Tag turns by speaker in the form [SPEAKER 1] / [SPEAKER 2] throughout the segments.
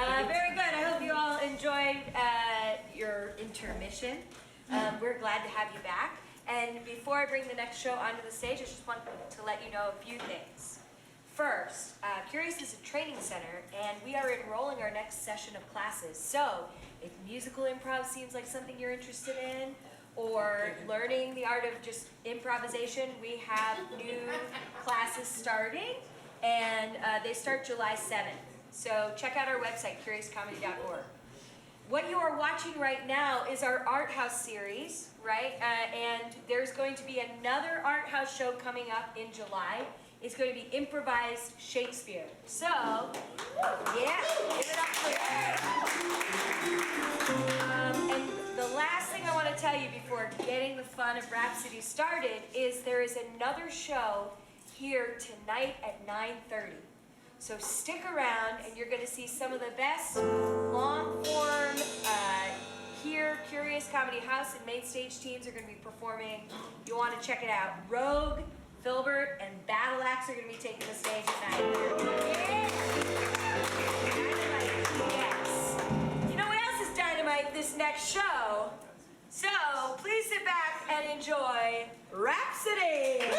[SPEAKER 1] Very good. I hope you all enjoyed your intermission. We're glad to have you back. And before I bring the next show onto the stage, I just want to let you know a few things. First, Curious is a training center, and we are enrolling our next session of classes. So, if musical improv seems like something you're interested in, or learning the art of just improvisation, we have new classes starting, and they start July 7th. So check out our website, curiouscomedy.org. What you are watching right now is our art house series, right? And there's going to be another art house show coming up in July. It's going to be improvised Shakespeare. So, yeah, give it up for that. And the last thing I want to tell you before getting the fun of Rhapsody started is there is another show here tonight at 9:30. So stick around and you're going to see some of the best long-form here Curious Comedy House and main stage teams are going to be performing. You want to check it out. Rogue, Filbert, and Battle Axe are going to be taking the stage at 9:30. Yeah! Dynamite, yes. You know what else is dynamite this next show? So please sit back and enjoy Rhapsody!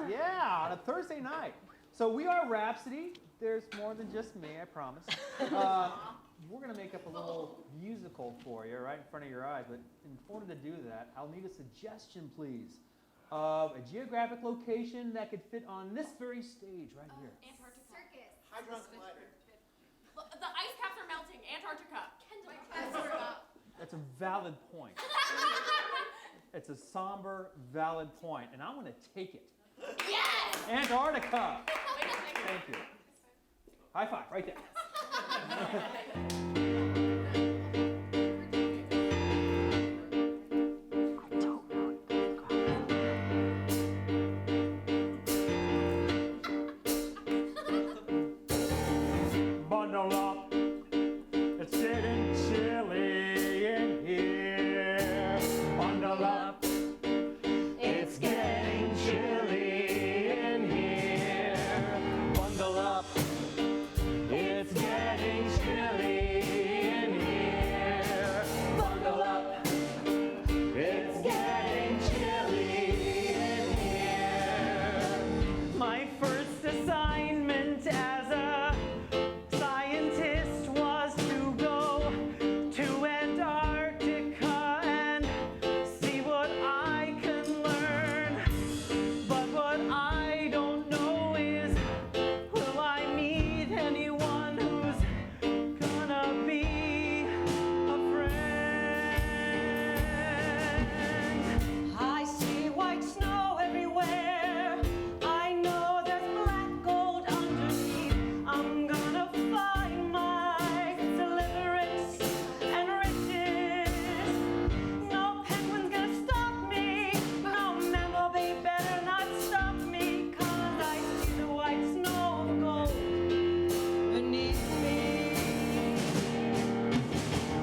[SPEAKER 2] Yeah, on a Thursday night. So we are Rhapsody. There's more than just me, I promise. We're going to make up a little musical for you right in front of your eyes. But in order to do that, I'll need a suggestion, please, of a geographic location that could fit on this very stage right here.
[SPEAKER 3] Antarctica. Circus.
[SPEAKER 4] Hydron Collider.
[SPEAKER 3] The ice caps are melting. Antarctica.
[SPEAKER 2] That's a valid point. It's a somber, valid point, and I'm going to take it.
[SPEAKER 3] Yes!
[SPEAKER 2] Antarctica. Thank you. High five, right there. Bundle up. It's getting chilly in here. Bundle up. It's getting chilly in here. Bundle up. It's getting chilly in here. Bundle up. It's getting chilly in here. My first assignment as a scientist was to go to Antarctica and see what I can learn. But what I don't know is, will I meet anyone who's gonna be a friend? I see white snow everywhere. I know there's black gold underneath. I'm gonna find my deliverance and riches. No penguin's gonna stop me. No man will be better not stop me. 'Cause I see the white snow of gold beneath me.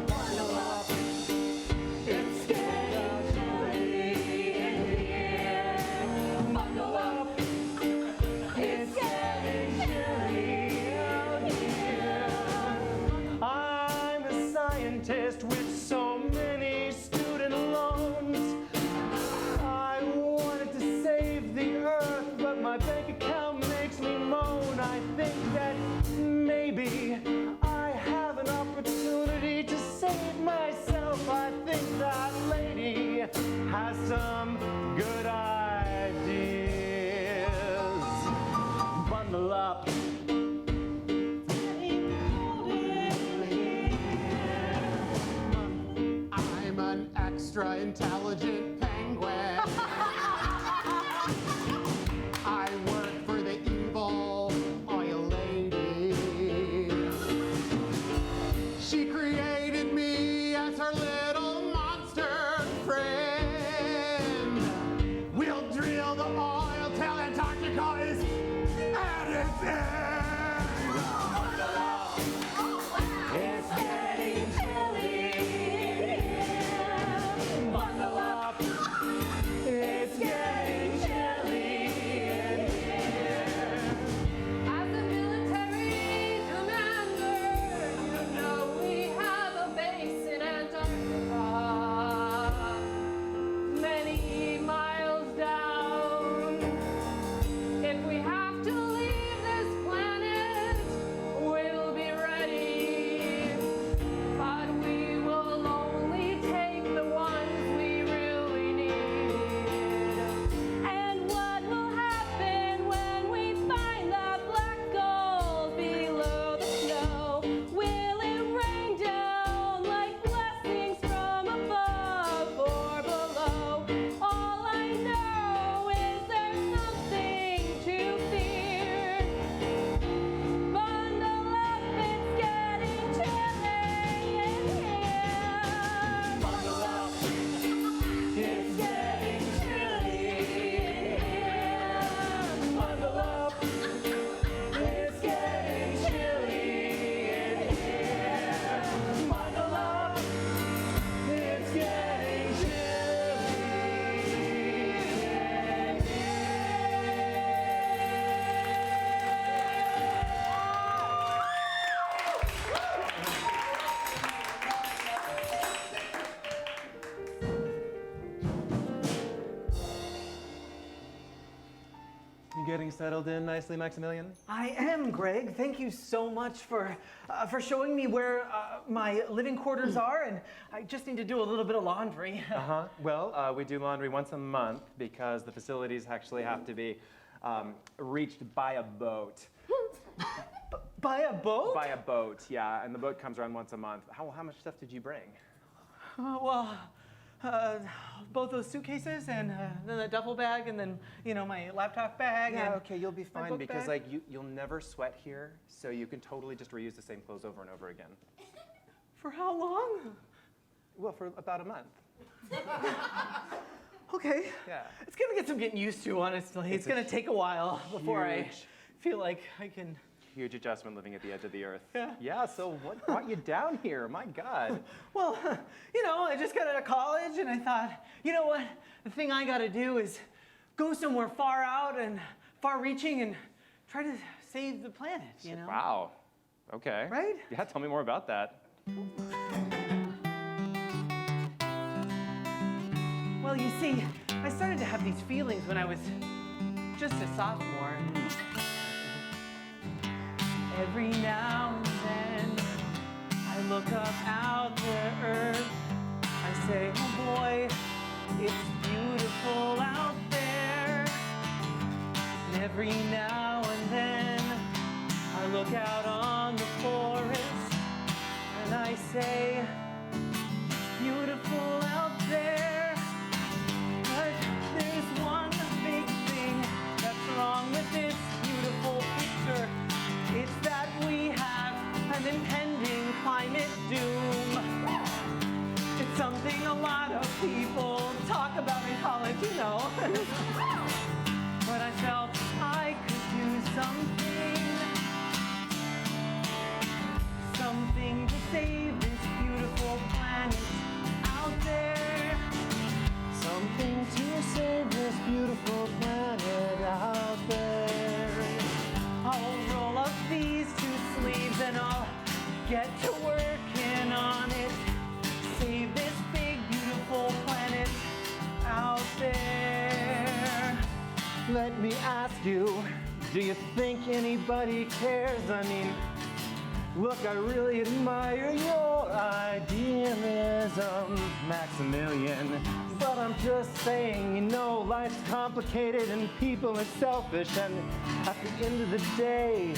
[SPEAKER 2] Bundle up. It's getting chilly in here. Bundle up. It's getting chilly out here. I'm a scientist with so many student loans. I wanted to save the earth, but my bank account makes me moan. I think that maybe I have an opportunity to save myself. I think that lady has some good ideas. Bundle up. I'm an extra intelligent penguin. I work for the evil oil lady. She created me as her little monster friend. We'll drill the oil till Antarctica is at its end. Bundle up. It's getting chilly in here. Bundle up.
[SPEAKER 4] getting settled in nicely, Maximilian?
[SPEAKER 5] I am, Greg. Thank you so much for showing me where my living quarters are, and I just need to do a little bit of laundry.
[SPEAKER 4] Uh-huh. Well, we do laundry once a month because the facilities actually have to be reached by a boat.
[SPEAKER 5] By a boat?
[SPEAKER 4] By a boat, yeah. And the boat comes around once a month. How much stuff did you bring?
[SPEAKER 5] Both those suitcases and then the duffel bag and then, my laptop bag.
[SPEAKER 4] Yeah,
[SPEAKER 5] and
[SPEAKER 4] okay, you'll be
[SPEAKER 5] my
[SPEAKER 4] fine
[SPEAKER 5] book
[SPEAKER 4] because
[SPEAKER 5] bag.
[SPEAKER 4] you'll never sweat here, so you can totally just reuse the same clothes over and over again.
[SPEAKER 5] For how long?
[SPEAKER 4] Well, for about a month.
[SPEAKER 5] Okay.
[SPEAKER 4] Yeah.
[SPEAKER 5] It's gonna get some getting used to, honestly. It's gonna take a while before I
[SPEAKER 4] huge-
[SPEAKER 5] feel like I can.
[SPEAKER 4] Huge adjustment living at the edge of the earth.
[SPEAKER 5] Yeah.
[SPEAKER 4] Yeah, so what brought you down here? My God.
[SPEAKER 5] Well, I just got out of college and I thought, you know what? The thing I gotta do is go somewhere far out and far reaching and try to save the planet,
[SPEAKER 4] Wow. Okay.
[SPEAKER 5] Right?
[SPEAKER 4] Yeah, tell me more about that.
[SPEAKER 5] Well, you see, I started to have these feelings when I was just a sophomore. Every now and then, I look up out to Earth. I say, oh boy, it's beautiful out there. And every now and then, I look out on the forest and I say, it's beautiful out there. But there's one big thing that's wrong with this beautiful picture. It's that we have an impending climate doom. It's something a lot of people talk about in college, But I felt I could do something to save this beautiful planet out there. Something to save this beautiful planet out there. I'll roll up these 2 sleeves and I'll get to working on it. Save this big, beautiful planet out there. Let me ask you, do you think anybody cares? I mean, look, I really admire your idealism, Maximilian. But I'm just saying, life's complicated and people are selfish, and at the end of the day,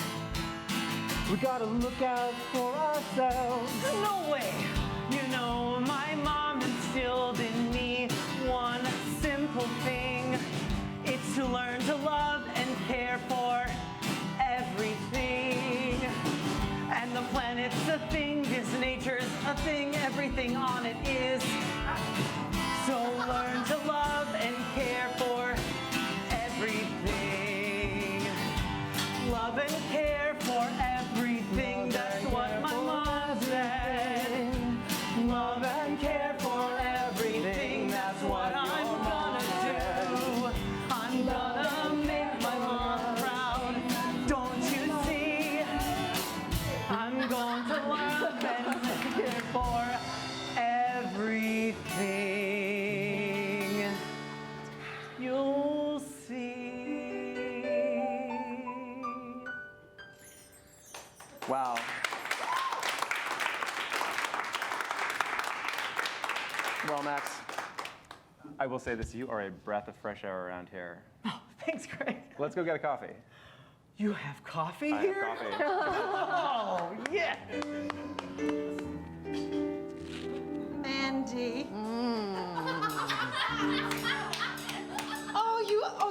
[SPEAKER 5] we gotta look out for ourselves. No way! My mom instilled in me one simple thing. It's to learn to love and care for everything. And the planet's a thing, this nature's a thing, everything on it is. So learn to love and care for everything. Love and care for everything, that's what my mom said. Love and care for everything, that's what I'm gonna do. I'm gonna make my mom proud, don't you see? I'm going to love and care for everything. You'll see.
[SPEAKER 4] Wow. Well, Max, I will say this, you are a breath of fresh air around here.
[SPEAKER 5] Oh, thanks, Greg.
[SPEAKER 4] Let's go get a coffee.
[SPEAKER 5] You have coffee
[SPEAKER 4] I
[SPEAKER 5] here?
[SPEAKER 4] have coffee.
[SPEAKER 5] Oh, yeah.
[SPEAKER 2] Mandy.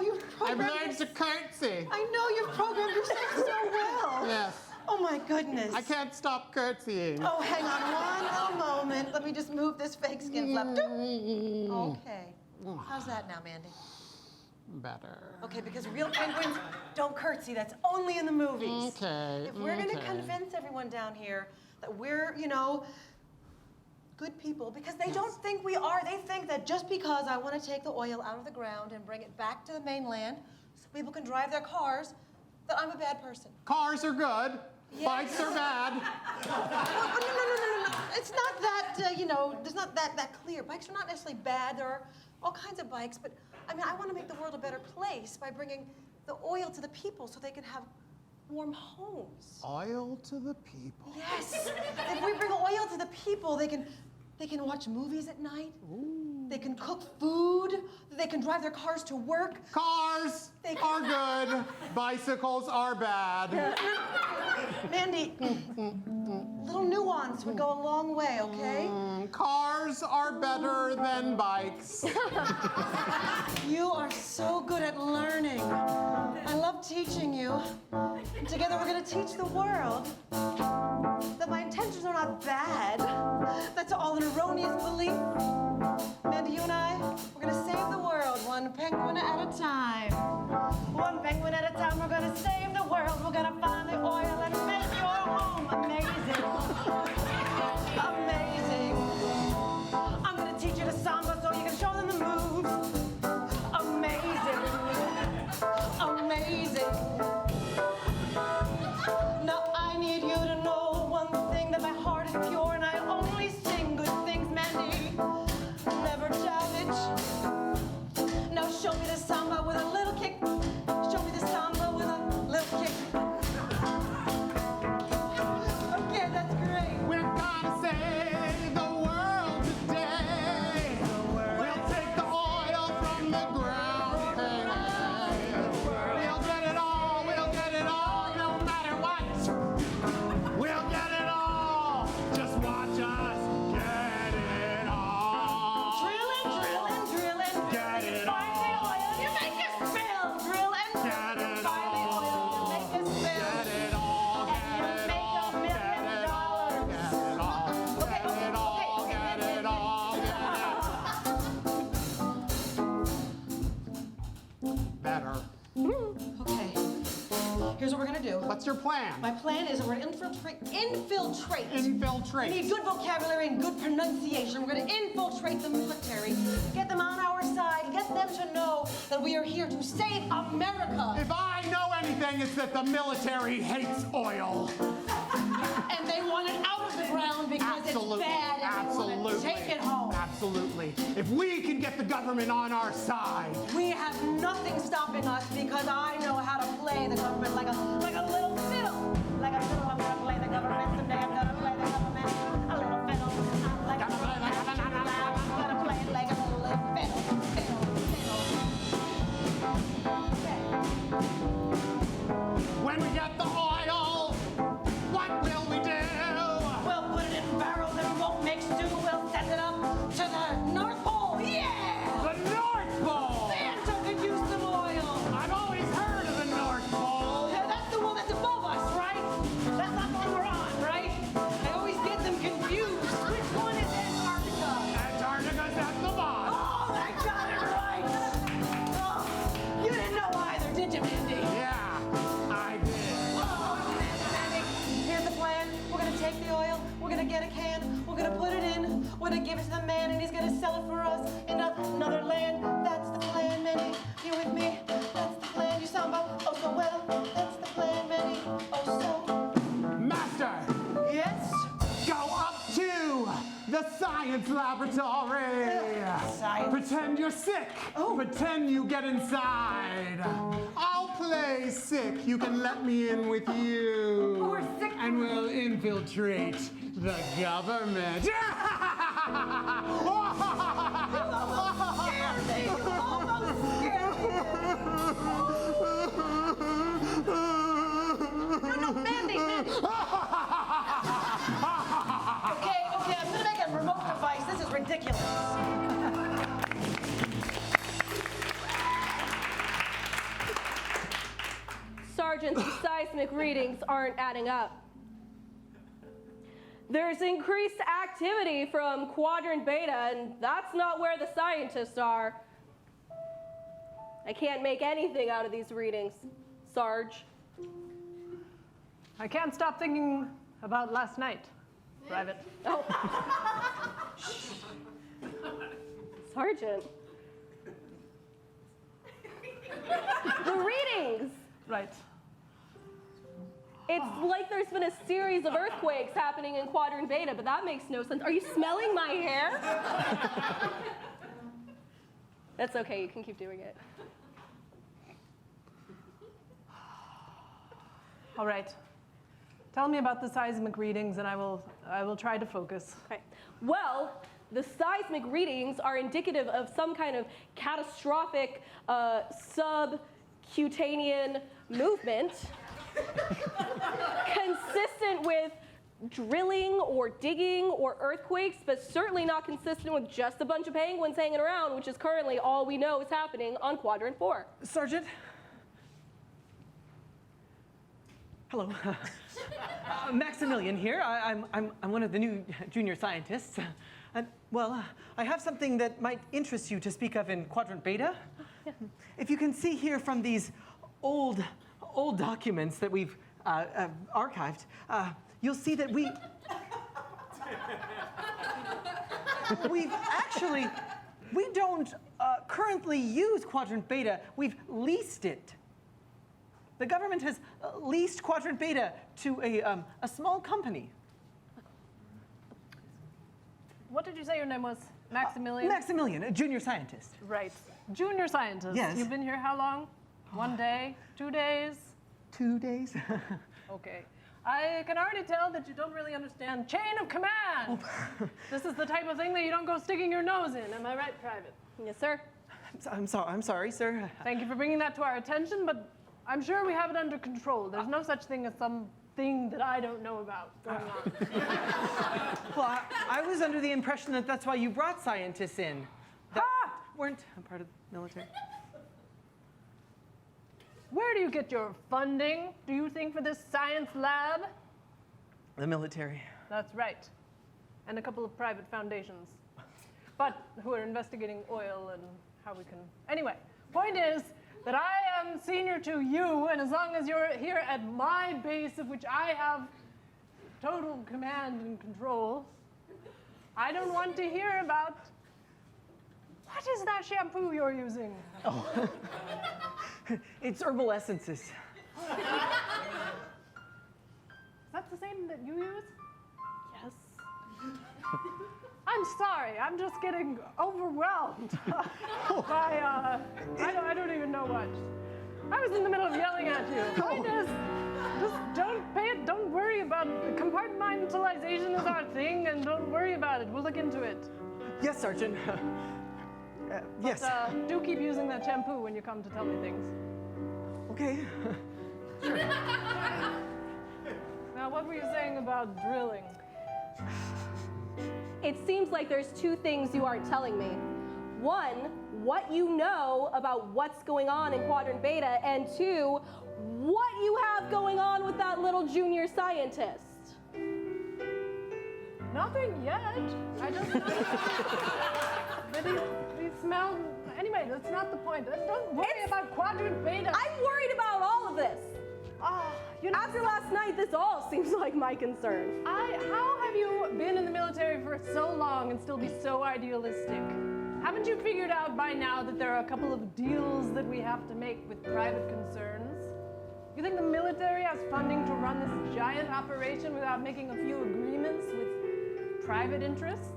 [SPEAKER 2] You've
[SPEAKER 6] I've
[SPEAKER 2] programmed.
[SPEAKER 6] learned to curtsy.
[SPEAKER 2] I know you've programmed yourself so well.
[SPEAKER 6] Yes.
[SPEAKER 2] Oh my goodness.
[SPEAKER 6] I can't stop curtsying.
[SPEAKER 2] Oh, hang on one little moment. Let me just move this fake skin flap. Okay. How's that now, Mandy?
[SPEAKER 6] Better.
[SPEAKER 2] Okay, because real penguins don't curtsy. That's only in the movies.
[SPEAKER 6] Okay.
[SPEAKER 2] If we're going to
[SPEAKER 6] okay.
[SPEAKER 2] convince everyone down here that we're, good people, because they don't think we are. They think that just because I want to take the oil out of the ground and bring it back to the mainland so people can drive their cars, that I'm a bad person.
[SPEAKER 6] Cars are good.
[SPEAKER 2] Yes.
[SPEAKER 6] Bikes are bad.
[SPEAKER 2] No. It's not that, there's not that clear. Bikes are not necessarily bad. There are all kinds of bikes, but I want to make the world a better place by bringing the oil to the people so they can have warm homes.
[SPEAKER 6] Oil to the people.
[SPEAKER 2] Yes. If we bring oil to the people, they can watch movies at night.
[SPEAKER 6] Ooh.
[SPEAKER 2] They can cook food. They can drive their cars to work.
[SPEAKER 6] Cars
[SPEAKER 2] They-
[SPEAKER 6] are good. Bicycles are bad.
[SPEAKER 2] Mandy, little nuance would go a long way, okay?
[SPEAKER 6] Cars are better than bikes.
[SPEAKER 2] You are so good at learning. I love teaching you. And together we're going to teach the world that my intentions are not bad. That's all an erroneous belief. Mandy, you and I, we're going to save the world one penguin at a time. One penguin at a time, we're going to save the world. We're going to find the oil and make your home amazing. Amazing. I'm going to teach you the samba so you can show them the moves. Amazing. Amazing. Now I need you to know one thing, that my heart is pure and I only sing good things, Mandy. Never challenge. Now show me the samba with a little kick. Show me the samba with a little kick. Okay, that's great.
[SPEAKER 6] We're gonna save the world today. We'll take the oil from the ground. We'll get it all. We'll get it all, no matter what. We'll get it all. Just watch us get it all.
[SPEAKER 2] Drilling, drilling, drilling.
[SPEAKER 6] Get it
[SPEAKER 2] Find the oil, you make it spill. Drill and
[SPEAKER 6] Get it
[SPEAKER 2] find the oil, you make it spill.
[SPEAKER 6] Get it all.
[SPEAKER 2] And you make $1 million.
[SPEAKER 6] Get it all.
[SPEAKER 2] Okay,
[SPEAKER 6] Get it all. Get it all. Better.
[SPEAKER 2] Okay, here's what we're gonna do.
[SPEAKER 6] What's your plan?
[SPEAKER 2] My plan is that we're gonna infiltrate.
[SPEAKER 6] Infiltrate.
[SPEAKER 2] We need good vocabulary and good pronunciation. We're gonna infiltrate the military, get them on our side, get them to know that we are here to save America.
[SPEAKER 6] If I know anything, it's that the military hates oil.
[SPEAKER 2] And they want it out of the ground because
[SPEAKER 6] Absolutely.
[SPEAKER 2] it's bad and
[SPEAKER 6] Absolutely.
[SPEAKER 2] they want to take it home.
[SPEAKER 6] Absolutely. If we can get the government on our side.
[SPEAKER 2] We have nothing stopping us because I know how to play the government like a little fiddle. Like a fiddle, I'm gonna play the government someday. I'm gonna play the government a little fiddle. I'm like a little fiddle. I'm gonna play it like a little fiddle. Okay.
[SPEAKER 6] When we get the oil, what will we do?
[SPEAKER 2] We'll put it in barrels and we won't make stew. We'll send it up to the North Pole. Yeah!
[SPEAKER 6] The North Pole!
[SPEAKER 2] Santa could use some oil.
[SPEAKER 6] I've always heard of the North Pole.
[SPEAKER 2] Yeah, that's the one that's above us, right? That's not the one we're on, right? I always get them confused. Which one is Antarctica?
[SPEAKER 6] Antarctica's at the bottom.
[SPEAKER 2] Oh, I got it right. Oh, you didn't know either, did you, Mindy?
[SPEAKER 6] Yeah, I did.
[SPEAKER 2] Oh, Mandy. Here's the plan. We're gonna take the oil. We're gonna get a can. We're gonna put it in. We're gonna give it to the man, and he's gonna sell it for us in another land. That's the plan, Mandy. You with me? That's the plan. You sound about oh so well. That's the plan, Mandy. Oh so.
[SPEAKER 6] Master,
[SPEAKER 2] Yes.
[SPEAKER 6] go up to the science laboratory.
[SPEAKER 2] Science.
[SPEAKER 6] Pretend you're sick.
[SPEAKER 2] Oh.
[SPEAKER 6] Pretend you get inside. I'll play sick. You can let me in with you.
[SPEAKER 2] Oh, we're sick.
[SPEAKER 6] And we'll infiltrate the government.
[SPEAKER 2] Almost scared me. Almost scared me. No, Mandy. Okay, I'm gonna make a remote device. This is ridiculous.
[SPEAKER 7] Sergeant, the seismic readings aren't adding up. There's increased activity from quadrant beta, and that's not where the scientists are. I can't make anything out of these readings, Sarge.
[SPEAKER 5] I can't stop thinking about last night, Private.
[SPEAKER 7] Oh. Sergeant. The readings!
[SPEAKER 5] Right.
[SPEAKER 7] It's like there's been a series of earthquakes happening in quadrant beta, but that makes no sense. Are you smelling my hair? That's okay, you can keep doing it.
[SPEAKER 5] All right. Tell me about the seismic readings, and I will try to focus.
[SPEAKER 7] Okay. Well, the seismic readings are indicative of some kind of catastrophic subcutanean movement consistent with drilling or digging or earthquakes, but certainly not consistent with just a bunch of penguins hanging around, which is currently all we know is happening on Quadrant 4.
[SPEAKER 5] Sergeant? Hello. Maximilian here. I'm one of the new junior scientists. And, well, I have something that might interest you to speak of in Quadrant Beta.
[SPEAKER 7] Yeah.
[SPEAKER 5] If you can see here from these old documents that we've archived, you'll see that we don't currently use Quadrant Beta. We've leased it. The government has leased Quadrant Beta to a small company.
[SPEAKER 8] What did you say your name was? Maximilian?
[SPEAKER 5] Maximilian, a junior scientist.
[SPEAKER 8] Right. Junior scientist.
[SPEAKER 5] Yes.
[SPEAKER 8] You've been here how long? 1 day? 2 days?
[SPEAKER 5] 2 days.
[SPEAKER 8] Okay. I can already tell that you don't really understand chain of command. This is the type of thing that you don't go sticking your nose in. Am I right, Private?
[SPEAKER 7] Yes, sir.
[SPEAKER 5] I'm sorry, sir.
[SPEAKER 8] Thank you for bringing that to our attention, but I'm sure we have it under control. There's no such thing as something that I don't know about going on.
[SPEAKER 5] Well, I was under the impression that that's why you brought scientists in. That weren't a part of the military.
[SPEAKER 8] Where do you get your funding, do you think, for this science lab?
[SPEAKER 5] The military.
[SPEAKER 8] That's right. And a couple of private foundations. But who are investigating oil and how we can... Anyway, point is that I am senior to you, and as long as you're here at my base, of which I have total command and control, I don't want to hear about... What is that shampoo you're using?
[SPEAKER 5] Oh. It's herbal essences.
[SPEAKER 8] Is that the same that you use?
[SPEAKER 7] Yes.
[SPEAKER 8] I'm sorry, I'm just getting overwhelmed by, I don't even know what. I was in the middle of yelling at you. Point is, just don't worry about it. Compartmentalization is our thing, and don't worry about it. We'll look into it.
[SPEAKER 5] Yes, Sergeant. Yes.
[SPEAKER 8] But do keep using that shampoo when you come to tell me things.
[SPEAKER 5] Okay.
[SPEAKER 8] Now, what were you saying about drilling?
[SPEAKER 7] It seems like there's 2 things you aren't telling me. One, what you know about what's going on in Quadrant Beta, and 2, what you have going on with that little junior scientist.
[SPEAKER 8] Nothing yet. I just know. But he smelled. Anyway, that's not the point. Don't worry about Quadrant Beta.
[SPEAKER 7] I'm worried about all of this.
[SPEAKER 8] You know,
[SPEAKER 7] After last night, this all seems like my concern.
[SPEAKER 8] how have you been in the military for so long and still be so idealistic? Haven't you figured out by now that there are a couple of deals that we have to make with private concerns? You think the military has funding to run this giant operation without making a few agreements with private interests?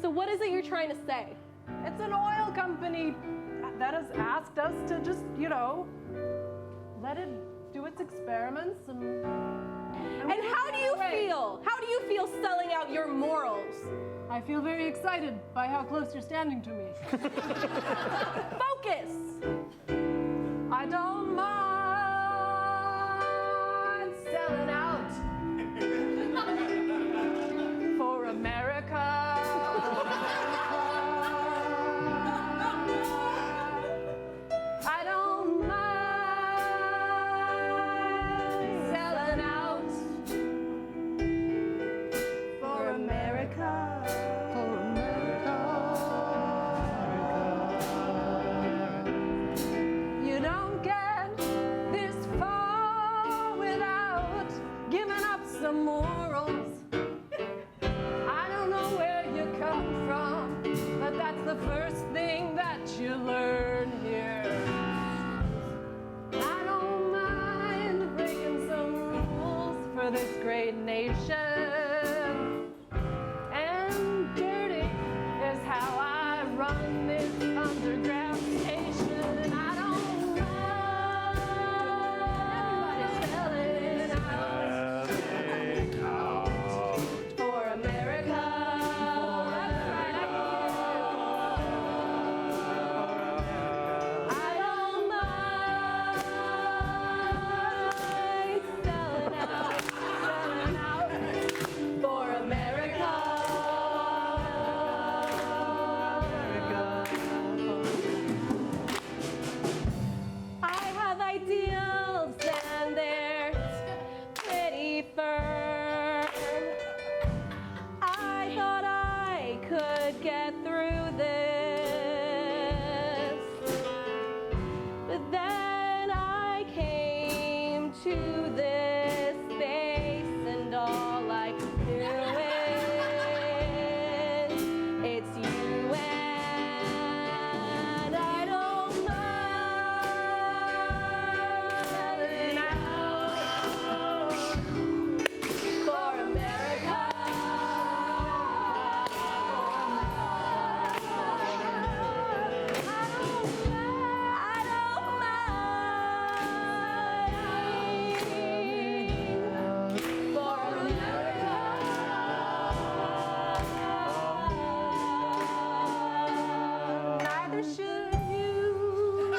[SPEAKER 7] So what is it you're trying to say?
[SPEAKER 8] It's an oil company that has asked us to just, let it do its experiments and
[SPEAKER 7] how do you feel? How do you feel selling out your morals?
[SPEAKER 8] I feel very excited by how close you're standing to me.
[SPEAKER 7] Focus!
[SPEAKER 8] I don't mind selling out for America. I don't mind selling out for America.
[SPEAKER 6] For America.
[SPEAKER 8] You don't get this far without giving up some morals. I don't know where you come from, but that's the first thing that you learn here. I don't mind breaking some rules for this great nation. And dirty is how I run this underground station. I don't mind selling out.
[SPEAKER 7] to this space and all I can do is it's you and I don't mind out for America. Neither should you.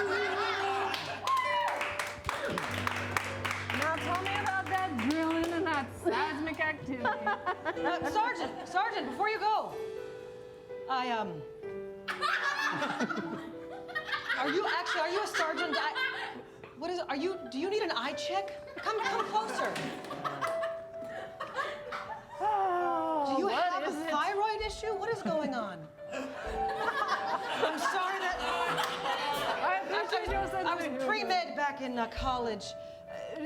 [SPEAKER 8] Now tell me about that drilling and that seismic activity.
[SPEAKER 2] Sergeant, before you go, are you a sergeant? What is it? Do you need an eye check? Come closer. Do you have a thyroid issue? What is going on? I'm sorry that
[SPEAKER 8] I appreciate your sense
[SPEAKER 2] I
[SPEAKER 8] of
[SPEAKER 2] was
[SPEAKER 8] humor.
[SPEAKER 2] pre-med back in college.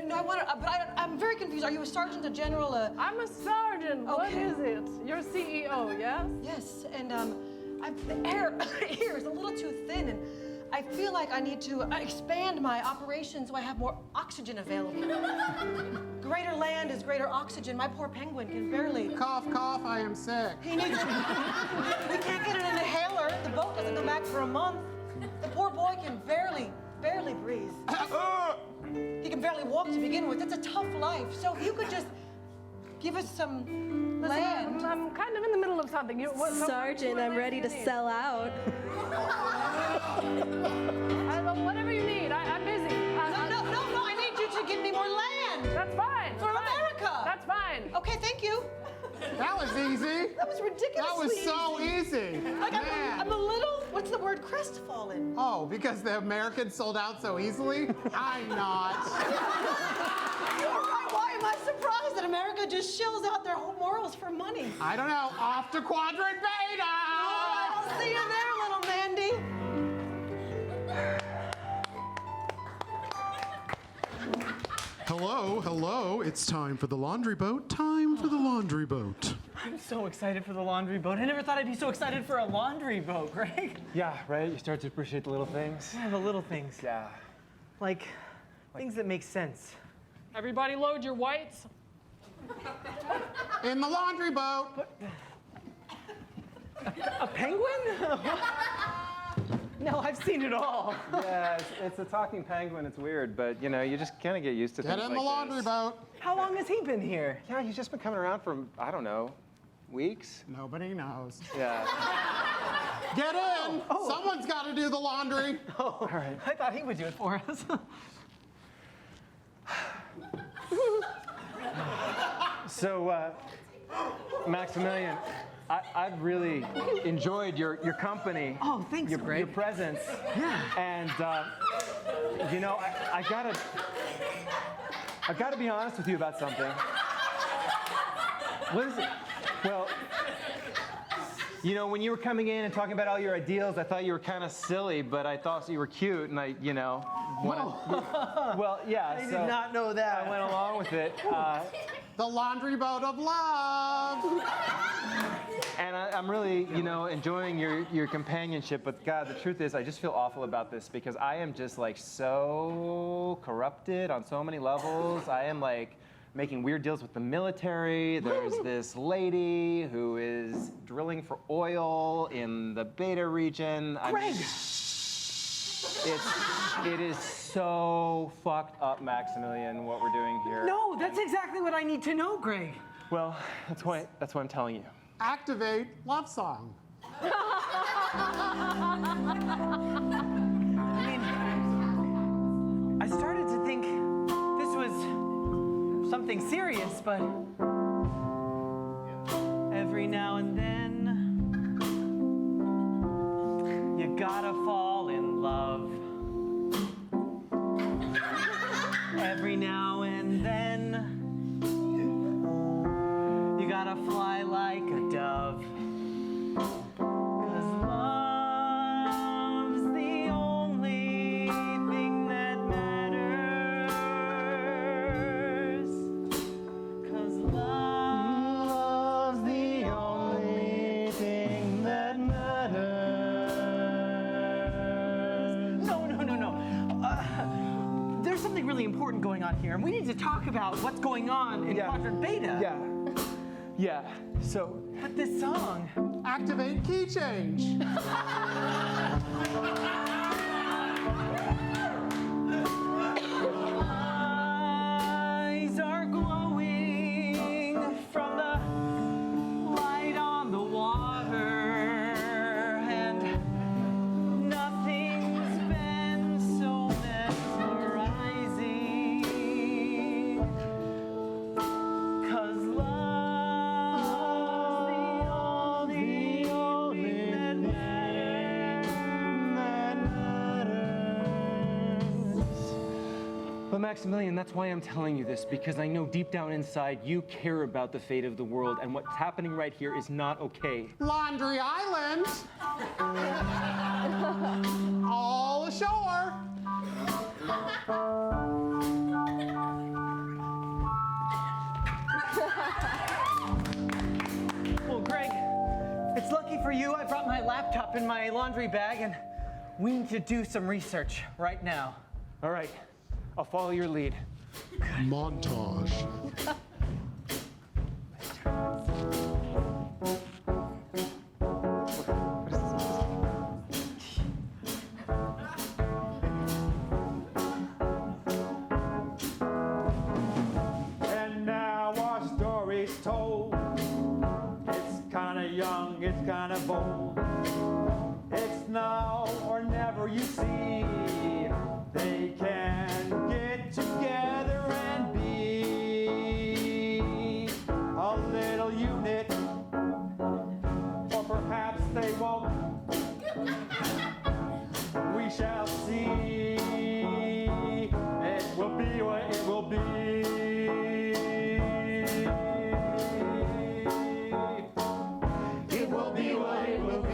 [SPEAKER 2] No, I'm very confused. Are you a sergeant, a general,
[SPEAKER 8] I'm a sergeant. What
[SPEAKER 2] Okay.
[SPEAKER 8] is it? You're CEO, yes?
[SPEAKER 2] Yes, and the air here is a little too thin, and I feel like I need to expand my operation so I have more oxygen available. Greater land is greater oxygen. My poor penguin can barely.
[SPEAKER 6] Cough, cough, I am sick.
[SPEAKER 2] He needs. We can't get an inhaler. The boat doesn't come back for a month. The poor boy can barely breathe. He can barely walk to begin with. It's a tough life. So if you could just give us some
[SPEAKER 8] Listen,
[SPEAKER 2] land.
[SPEAKER 8] I'm kind of in the middle of something.
[SPEAKER 7] Sergeant,
[SPEAKER 8] what
[SPEAKER 7] I'm
[SPEAKER 8] land
[SPEAKER 7] ready
[SPEAKER 8] do
[SPEAKER 7] to
[SPEAKER 8] you need?
[SPEAKER 7] sell out.
[SPEAKER 8] Whatever you need. I'm busy.
[SPEAKER 2] No, I need you to give me more land.
[SPEAKER 8] That's fine.
[SPEAKER 2] For America.
[SPEAKER 8] That's fine.
[SPEAKER 2] Okay, thank you.
[SPEAKER 6] That was easy.
[SPEAKER 2] That was ridiculously
[SPEAKER 6] That was so easy.
[SPEAKER 2] Like,
[SPEAKER 6] Man.
[SPEAKER 2] I'm a little, what's the word, crestfallen.
[SPEAKER 6] Oh, because the Americans sold out so easily? I'm not.
[SPEAKER 2] You're right, why am I surprised that America just shills out their whole morals for money?
[SPEAKER 6] I don't know. Off to Quadrant Beta!
[SPEAKER 2] All right, I'll see you there, little Mandy.
[SPEAKER 9] Hello, it's time for the laundry boat. Time for the laundry boat.
[SPEAKER 5] I'm so excited for the laundry boat. I never thought I'd be so excited for a laundry boat, Greg.
[SPEAKER 4] Yeah, right? You start to appreciate the little things.
[SPEAKER 5] Yeah, the little things.
[SPEAKER 4] Yeah.
[SPEAKER 5] Like things that make sense.
[SPEAKER 8] Everybody load your whites.
[SPEAKER 6] In the laundry boat.
[SPEAKER 5] A penguin? No, I've seen it all.
[SPEAKER 4] Yeah, it's a talking penguin. It's weird, but you know, you just kind of get used to
[SPEAKER 6] Get
[SPEAKER 4] things
[SPEAKER 6] in
[SPEAKER 4] like
[SPEAKER 6] the laundry
[SPEAKER 4] this.
[SPEAKER 6] boat.
[SPEAKER 5] How long has he been here?
[SPEAKER 4] Yeah, he's just been coming around for, I don't know, weeks?
[SPEAKER 6] Nobody knows.
[SPEAKER 4] Yeah.
[SPEAKER 6] Get in. Someone's got to do the laundry.
[SPEAKER 5] Oh, all right. I thought he would do it for us.
[SPEAKER 4] So, Maximilian, I've really enjoyed your company.
[SPEAKER 5] Oh, thanks,
[SPEAKER 4] your
[SPEAKER 5] Greg.
[SPEAKER 4] presence.
[SPEAKER 5] Yeah.
[SPEAKER 4] And, you know, I've got to be honest with you about something. What is it? Well, you know, when you were coming in and talking about all your ideals, I thought you were kind of silly, but I thought you were cute, and I, you know, well, yeah.
[SPEAKER 5] I
[SPEAKER 4] so
[SPEAKER 5] did not know that.
[SPEAKER 4] I went along with it.
[SPEAKER 6] The laundry boat of love.
[SPEAKER 4] And I'm really, you know, enjoying your companionship. But God, the truth is, I just feel awful about this because I am just like so corrupted on so many levels. I am like making weird deals with the military. There's this lady who is drilling for oil in the Beta region.
[SPEAKER 5] Greg!
[SPEAKER 4] It is so fucked up, Maximilian, what we're doing here.
[SPEAKER 5] No, that's exactly what I need to know, Greg.
[SPEAKER 4] Well, that's why I'm telling you.
[SPEAKER 6] Activate love song.
[SPEAKER 5] I mean, I started to think this was something serious, but every now and then, you gotta fall in love. Every now and then, you gotta fly like a dove. 'Cause love's the only thing that matters. really important going on here, and we need to talk about what's going on in Quadrant Beta.
[SPEAKER 4] Yeah. So,
[SPEAKER 5] But this song.
[SPEAKER 6] Activate key change.
[SPEAKER 5] Eyes are glowing from the light on the water, and nothing's been so mesmerizing. 'Cause love's the only thing that matters.
[SPEAKER 4] but Maximilian, that's why I'm telling you this, because I know deep down inside you care about the fate of the world, and what's happening right here is not okay.
[SPEAKER 6] Laundry Island. All ashore.
[SPEAKER 5] Well, Greg, it's lucky for you I brought my laptop in my laundry bag, and we need to do some research right now.
[SPEAKER 4] All right, I'll follow your lead.
[SPEAKER 9] Montage.
[SPEAKER 10] And now our story's told. It's kinda young, it's kinda bold. It's now or never, you see. They can get together and be a little unit. Or perhaps they won't. We shall see. It will be what it will be. It will be what it will be.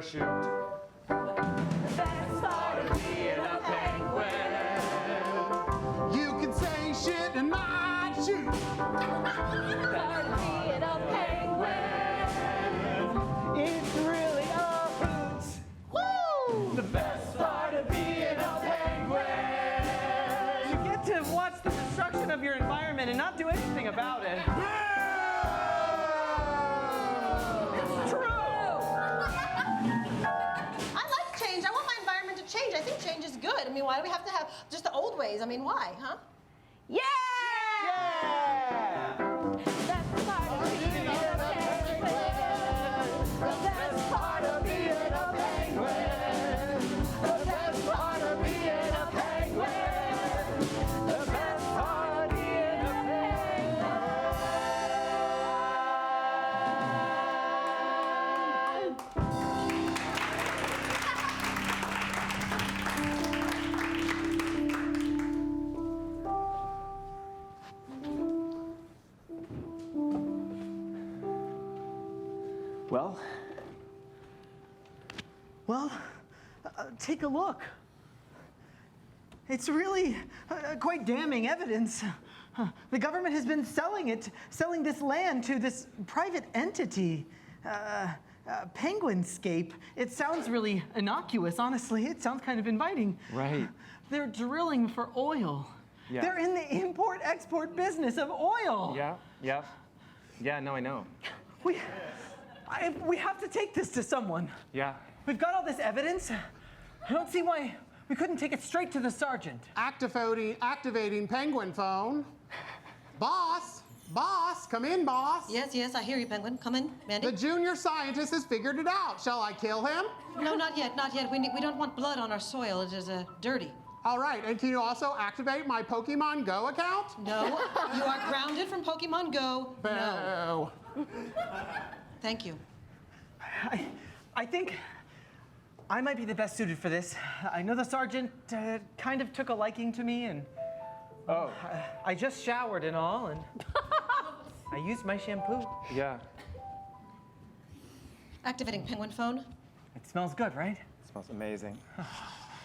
[SPEAKER 4] parachute.
[SPEAKER 7] Best part of being a penguin.
[SPEAKER 6] You can say shit and not shoot.
[SPEAKER 7] Part of being a penguin.
[SPEAKER 5] It's really a hoot.
[SPEAKER 7] Woo!
[SPEAKER 5] The best part of being a penguin. You get to watch the destruction of your environment and not do anything about it. It's true.
[SPEAKER 2] I like change. I want my environment to change. I think change is good. I mean, why do we have to have just the old ways? I mean, why, huh?
[SPEAKER 7] Yeah!
[SPEAKER 4] Yeah!
[SPEAKER 7] Best part of being a penguin. The best part of being a penguin. The best part of being a penguin. The best part of being a penguin.
[SPEAKER 5] Well, take a look. It's really quite damning evidence. The government has been selling this land to this private entity, Penguinscape. It sounds really innocuous, honestly. It sounds kind of inviting.
[SPEAKER 4] Right.
[SPEAKER 5] They're drilling for oil.
[SPEAKER 4] Yeah.
[SPEAKER 5] They're in the import-export business of oil.
[SPEAKER 4] Yeah, yeah. Yeah, no, I know.
[SPEAKER 5] We have to take this to someone.
[SPEAKER 4] Yeah.
[SPEAKER 5] We've got all this evidence. I don't see why we couldn't take it straight to the sergeant.
[SPEAKER 6] Activating penguin phone. Boss, come in, boss.
[SPEAKER 2] Yes, I hear you, Penguin. Come in, Mandy.
[SPEAKER 6] The junior scientist has figured it out. Shall I kill him?
[SPEAKER 2] No, not yet. We don't want blood on our soil. It is dirty.
[SPEAKER 6] All right, and can you also activate my Pokemon Go account?
[SPEAKER 2] No, you are grounded from Pokemon Go. No.
[SPEAKER 6] Boo.
[SPEAKER 2] Thank you.
[SPEAKER 5] I think I might be the best suited for this. I know the sergeant kind of took a liking to me, and I just showered and all, and I used my shampoo.
[SPEAKER 4] Yeah.
[SPEAKER 2] Activating Penguin phone.
[SPEAKER 5] It smells good, right?
[SPEAKER 4] It smells amazing.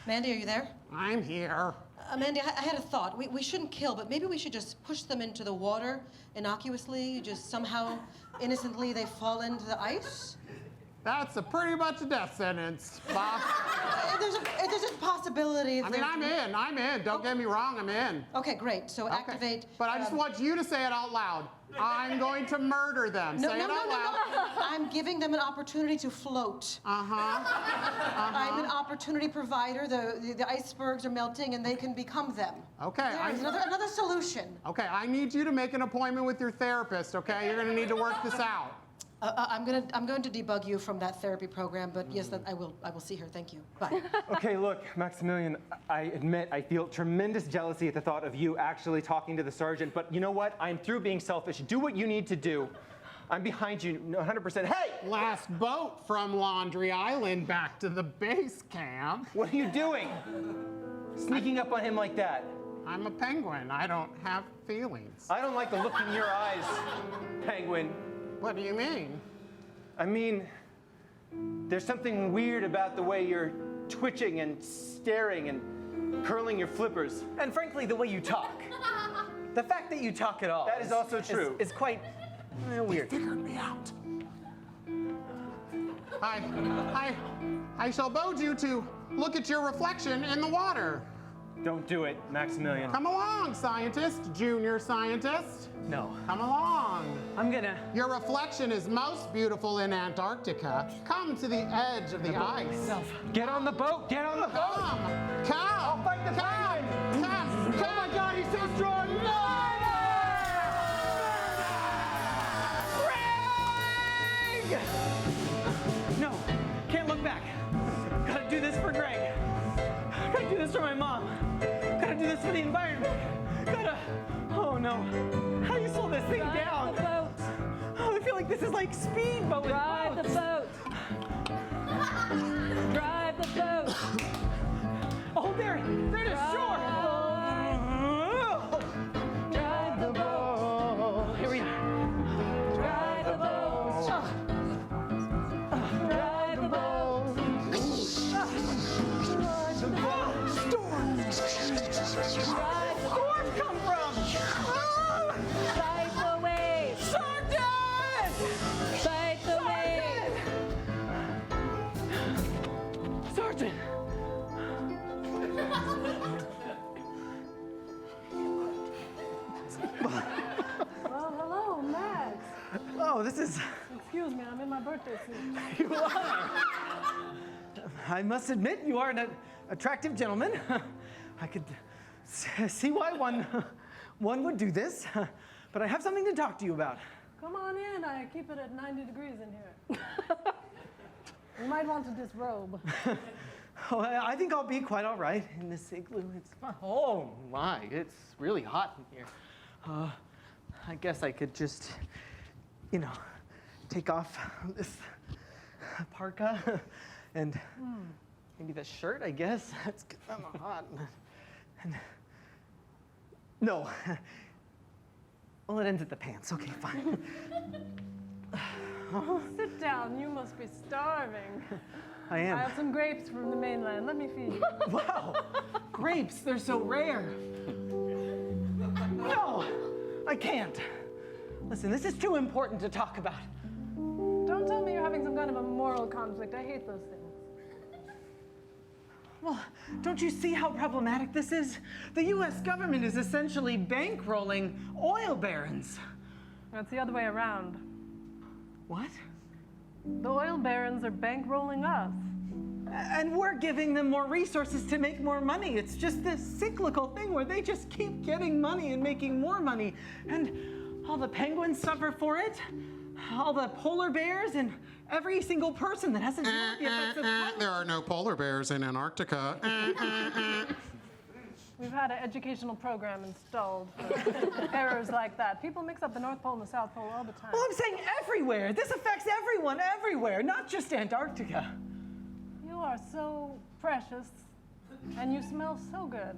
[SPEAKER 2] Mandy, are you there?
[SPEAKER 6] I'm here.
[SPEAKER 2] Mandy, I had a thought. We shouldn't kill, but maybe we should just push them into the water innocuously. Just somehow, innocently, they fall into the ice.
[SPEAKER 6] That's pretty much a death sentence, boss.
[SPEAKER 2] There's a possibility.
[SPEAKER 6] I mean, I'm in. Don't get me wrong, I'm in.
[SPEAKER 2] Okay, great. So
[SPEAKER 6] Okay.
[SPEAKER 2] activate.
[SPEAKER 6] But I just want you to say it out loud. I'm going to murder them.
[SPEAKER 2] No,
[SPEAKER 6] say
[SPEAKER 2] no,
[SPEAKER 6] it
[SPEAKER 2] no,
[SPEAKER 6] out
[SPEAKER 2] no,
[SPEAKER 6] loud.
[SPEAKER 2] no. I'm giving them an opportunity to float. I'm an opportunity provider. The icebergs are melting, and they can become them.
[SPEAKER 6] Okay.
[SPEAKER 2] There's another solution.
[SPEAKER 6] Okay, I need you to make an appointment with your therapist, okay? You're gonna need to work this out.
[SPEAKER 2] I'm going to debug you from that therapy program, but yes, I will see her. Thank you. Bye.
[SPEAKER 4] Okay, look, Maximilian, I admit I feel tremendous jealousy at the thought of you actually talking to the sergeant, but you know what? I'm through being selfish. Do what you need to do. I'm behind you 100%. Hey!
[SPEAKER 6] Last boat from Laundry Island back to the base camp.
[SPEAKER 4] What are you doing? Sneaking up on him like that.
[SPEAKER 6] I'm a penguin. I don't have feelings.
[SPEAKER 4] I don't like the look in your eyes, Penguin.
[SPEAKER 6] What do you mean?
[SPEAKER 4] I mean, there's something weird about the way you're twitching and staring and curling your flippers.
[SPEAKER 5] And frankly, the way you talk. The fact that you talk at all.
[SPEAKER 4] That is also true.
[SPEAKER 5] Is quite weird.
[SPEAKER 6] Figured me out. I shall bode you to look at your reflection in the water.
[SPEAKER 4] Don't do it, Maximilian.
[SPEAKER 6] Come along, scientist, junior scientist.
[SPEAKER 5] No.
[SPEAKER 6] Come along.
[SPEAKER 5] I'm gonna.
[SPEAKER 6] Your reflection is most beautiful in Antarctica. Come to the edge of the ice.
[SPEAKER 4] Get on the boat! Get on the boat!
[SPEAKER 6] Come!
[SPEAKER 4] I'll fight the penguin!
[SPEAKER 6] Come!
[SPEAKER 4] Oh my God, he's so strong!
[SPEAKER 5] No, can't look back. Gotta do this for Greg. Gotta do this for my mom. Gotta do this for the environment. Oh no. How do you slow this thing down?
[SPEAKER 7] The boat.
[SPEAKER 5] Oh, I feel like this is like speedboat.
[SPEAKER 7] Drive the boat. Drive the boat.
[SPEAKER 5] Oh, there it is, shore.
[SPEAKER 7] Drive the boat.
[SPEAKER 5] Here we are.
[SPEAKER 7] Drive the boat. Drive the boat.
[SPEAKER 5] Oh, this is.
[SPEAKER 8] Excuse me, I'm in my birthday suit.
[SPEAKER 5] You are. I must admit, you are an attractive gentleman. I could see why one would do this, but I have something to talk to you about.
[SPEAKER 8] Come on in. I keep it at 90 degrees in here. You might want to disrobe.
[SPEAKER 5] Oh, I think I'll be quite all right in this igloo. It's oh my, it's really hot in here. I guess I could just, take off this parka and maybe the shirt. I guess it's kind of hot. And no. Well, it ends at the pants. Okay, fine.
[SPEAKER 8] Sit down. You must be starving.
[SPEAKER 5] I am.
[SPEAKER 8] I have some grapes from the mainland. Let me feed you.
[SPEAKER 5] Wow, grapes, they're so rare. No, I can't. Listen, this is too important to talk about.
[SPEAKER 8] Don't tell me you're having some kind of a moral conflict. I hate those things.
[SPEAKER 5] Well, don't you see how problematic this is? The U.S. government is essentially bankrolling oil barons.
[SPEAKER 8] That's the other way around.
[SPEAKER 5] What?
[SPEAKER 8] The oil barons are bankrolling us.
[SPEAKER 5] And we're giving them more resources to make more money. It's just this cyclical thing where they just keep getting money and making more money. And all the penguins suffer for it, all the polar bears, and every single person that hasn't felt the effects of climate.
[SPEAKER 9] There are no polar bears in Antarctica.
[SPEAKER 8] We've had an educational program installed for errors like that. People mix up the North Pole and the South Pole all the time.
[SPEAKER 5] Well, I'm saying everywhere. This affects everyone everywhere, not just Antarctica.
[SPEAKER 8] You are so precious, and you smell so good.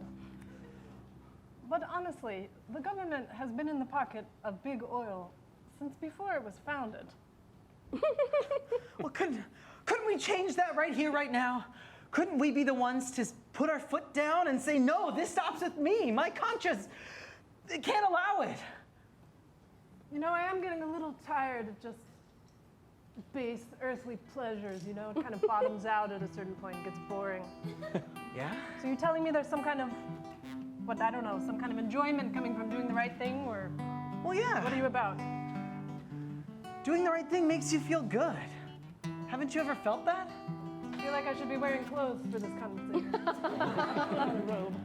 [SPEAKER 8] But honestly, the government has been in the pocket of big oil since before it was founded.
[SPEAKER 5] Well, couldn't we change that right here, right now? Couldn't we be the ones to put our foot down and say, no, this stops with me. My conscience, it can't allow it.
[SPEAKER 8] I am getting a little tired of just base earthly pleasures, It kind of bottoms out at a certain point and gets boring.
[SPEAKER 5] Yeah?
[SPEAKER 8] So you're telling me there's some kind of, some kind of enjoyment coming from doing the right thing, or
[SPEAKER 5] Well, yeah.
[SPEAKER 8] what are you about?
[SPEAKER 5] Doing the right thing makes you feel good. Haven't you ever felt that?
[SPEAKER 8] I feel like I should be wearing clothes for this conversation. Not a robe.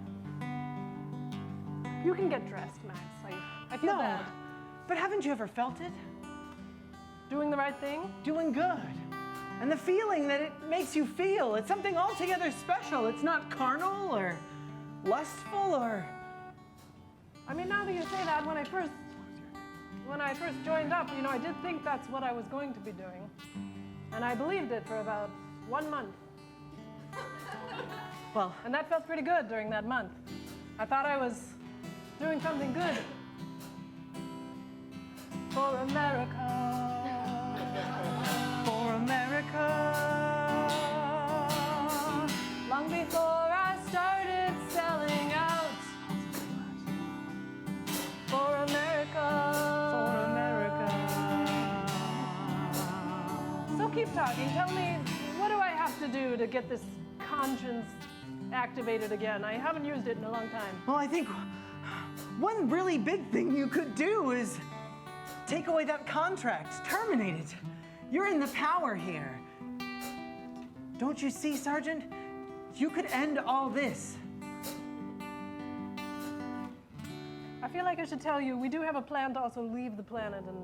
[SPEAKER 8] You can get dressed, Max. I feel bad.
[SPEAKER 5] But haven't you ever felt it?
[SPEAKER 8] Doing the right thing?
[SPEAKER 5] Doing good. And the feeling that it makes you feel. It's something altogether special. It's not carnal or lustful or...
[SPEAKER 8] I mean, now that you say that, when I first joined up, I did think that's what I was going to be doing. And I believed it for about 1 month.
[SPEAKER 5] Well,
[SPEAKER 8] and that felt pretty good during that month. I thought I was doing something good. For America.
[SPEAKER 5] For America.
[SPEAKER 8] Long before I started selling out. For America.
[SPEAKER 5] For America.
[SPEAKER 8] So keep talking. Tell me, what do I have to do to get this conscience activated again? I haven't used it in a long time.
[SPEAKER 5] Well, I think one really big thing you could do is take away that contract, terminate it. You're in the power here. Don't you see, Sergeant? You could end all this.
[SPEAKER 8] I feel like I should tell you, we do have a plan to also leave the planet and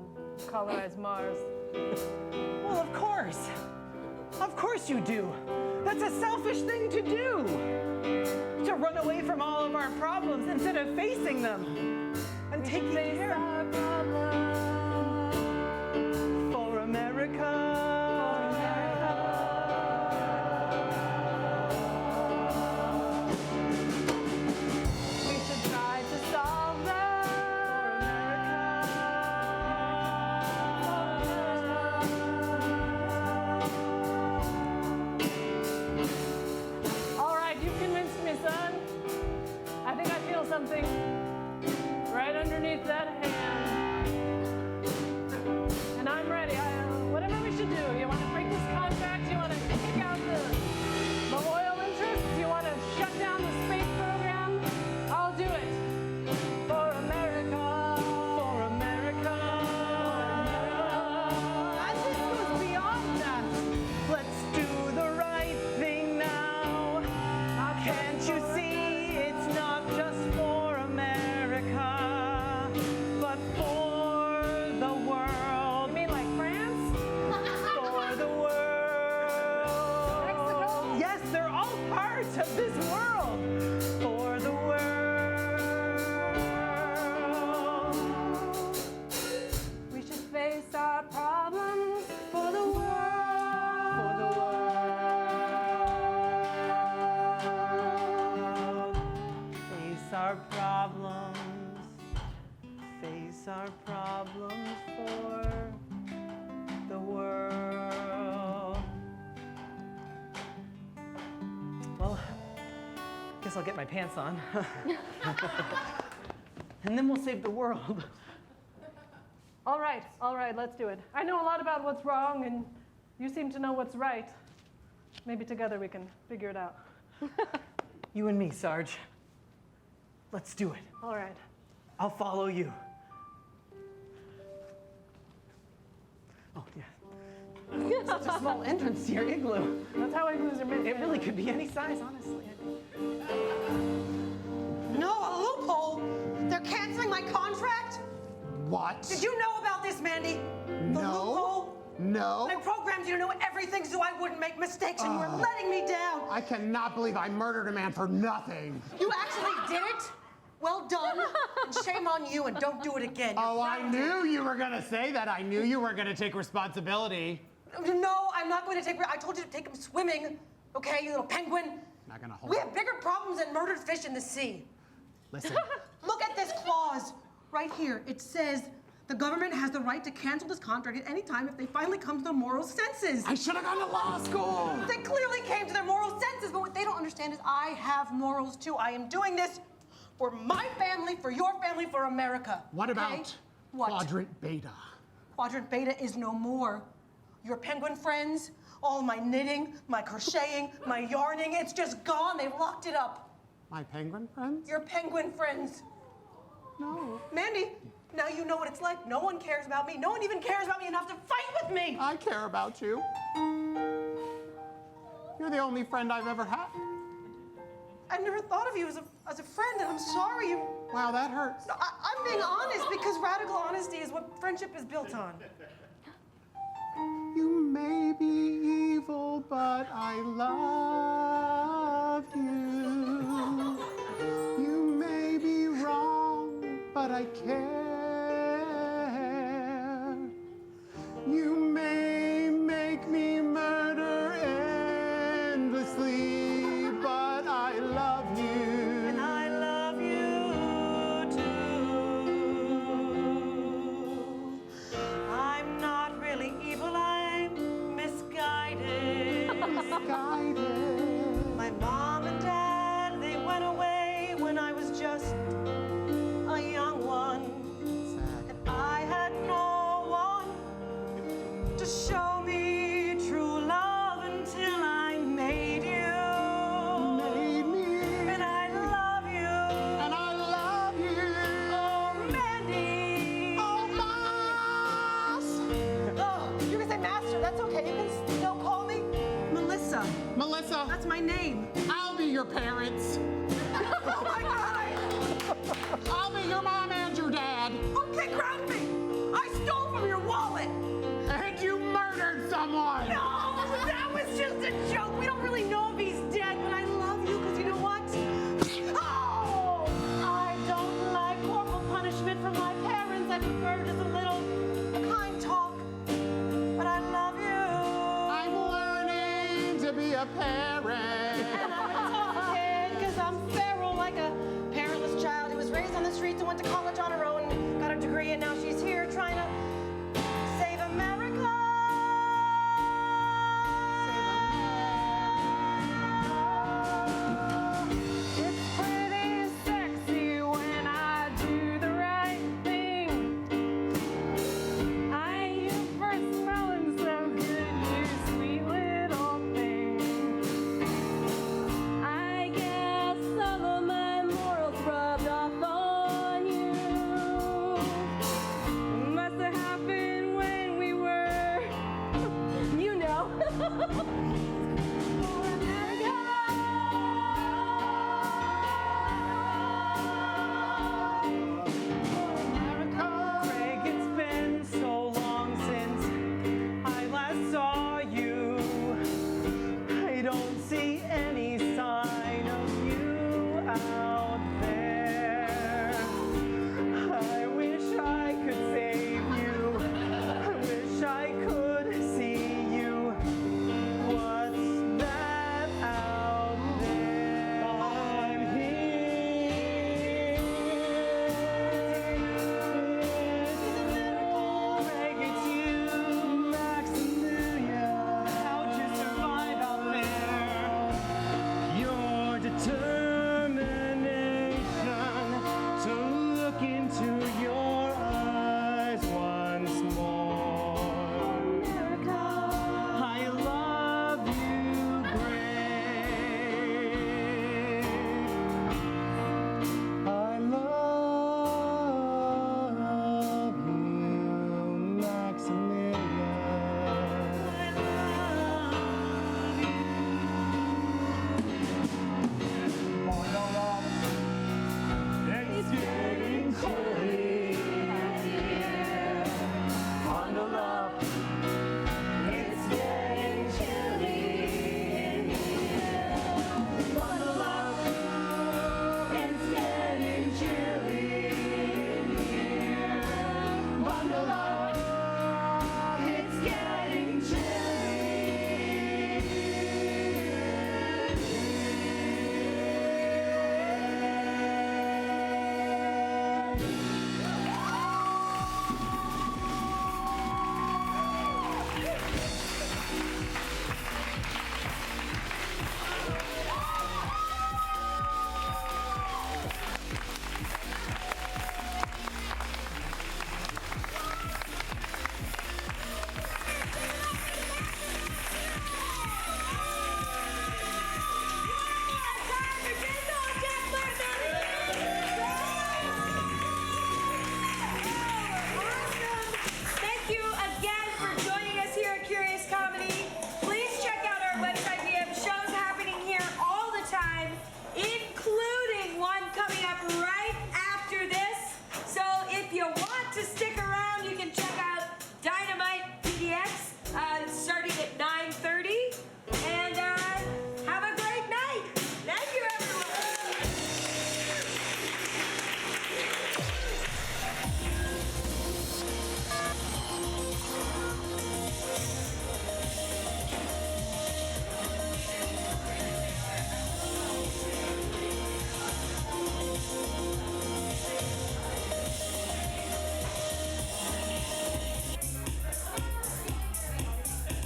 [SPEAKER 8] colonize Mars.
[SPEAKER 5] Well, of course. Of course you do. That's a selfish thing to do. To run away from all of our problems instead of facing them and taking care
[SPEAKER 8] of problems.
[SPEAKER 5] For America.
[SPEAKER 8] We should try to solve them. All right, you've convinced me, son. I think I feel something right underneath that hand. fix our problems for the world. Well, guess I'll get my pants on. And then we'll save the world. All right, let's do it. I know a lot about what's wrong, and you seem to know what's right. Maybe together we can figure it out. You and me, Sarge. Let's do it. All right. I'll follow you. Oh, yeah. Such a small entrance to your igloo. That's how igloos are made. It really could be any size, honestly.
[SPEAKER 2] No, a loophole? They're canceling my contract?
[SPEAKER 6] What?
[SPEAKER 2] Did you know about this, Mandy? The loophole?
[SPEAKER 6] No.
[SPEAKER 2] I programmed you to know everything so I wouldn't make mistakes, and you were letting me down.
[SPEAKER 6] I cannot believe I murdered a man for nothing.
[SPEAKER 2] You actually did it? Well done. And shame on you, and don't do it again.
[SPEAKER 6] Oh, I knew you were gonna say that. I knew you were gonna take responsibility.
[SPEAKER 2] No, I'm not going to take. I told you to take him swimming. Okay, you little penguin.
[SPEAKER 6] Not gonna hold.
[SPEAKER 2] We have bigger problems than murdered fish in the sea.
[SPEAKER 6] Listen.
[SPEAKER 2] Look at this clause right here. It says the government has the right to cancel this contract at any time if they finally come to their moral senses.
[SPEAKER 6] I should have gone to law school.
[SPEAKER 2] They clearly came to their moral senses, but what they don't understand is I have morals too. I am doing this for my family, for your family, for America.
[SPEAKER 6] What
[SPEAKER 2] okay?
[SPEAKER 6] about
[SPEAKER 2] what?
[SPEAKER 6] Quadrant Beta?
[SPEAKER 2] Quadrant Beta is no more. Your penguin friends, all my knitting, my crocheting, my yarning, it's just gone. They locked it up.
[SPEAKER 6] My penguin friends?
[SPEAKER 2] Your penguin friends.
[SPEAKER 6] No.
[SPEAKER 2] Mandy, now you know what it's like. No one cares about me. No one even cares about me enough to fight with me.
[SPEAKER 6] I care about you. You're the only friend I've ever had.
[SPEAKER 2] I never thought of you as a friend, and I'm sorry.
[SPEAKER 6] Wow, that hurts.
[SPEAKER 2] No, I'm being honest because radical honesty is what friendship is built on.
[SPEAKER 6] You may be evil, but I love you. You may be wrong, but I care. You may make me murder endlessly, but I love you.
[SPEAKER 2] And I love you too. I'm not really evil, I'm misguided.
[SPEAKER 6] Misguided.
[SPEAKER 2] My mom and dad, they went away when I was just a young one. And I had no one to show me true love until I made you.
[SPEAKER 6] Made me.
[SPEAKER 2] And I love you.
[SPEAKER 6] And I love you.
[SPEAKER 2] Oh, Mandy.
[SPEAKER 6] Oh, Moss.
[SPEAKER 2] Oh, you can say master. That's okay. You can still call me Melissa.
[SPEAKER 6] Melissa,
[SPEAKER 2] That's my name.
[SPEAKER 6] I'll be your parents.
[SPEAKER 2] Oh my God.
[SPEAKER 6] I'll be your mom and your dad.
[SPEAKER 2] Okay, ground me. I stole from your wallet.
[SPEAKER 6] And you murdered someone.
[SPEAKER 2] No, that was just a joke. We don't really know if he's dead, but I love you because you know what? Oh, I don't like corporal punishment from my parents. I prefer just a little kind talk. But I love you.
[SPEAKER 6] I'm learning to be a parent.
[SPEAKER 2] And I'm a tough kid because I'm feral like a parentless child who was raised on the streets and went to college on her own and got a degree and now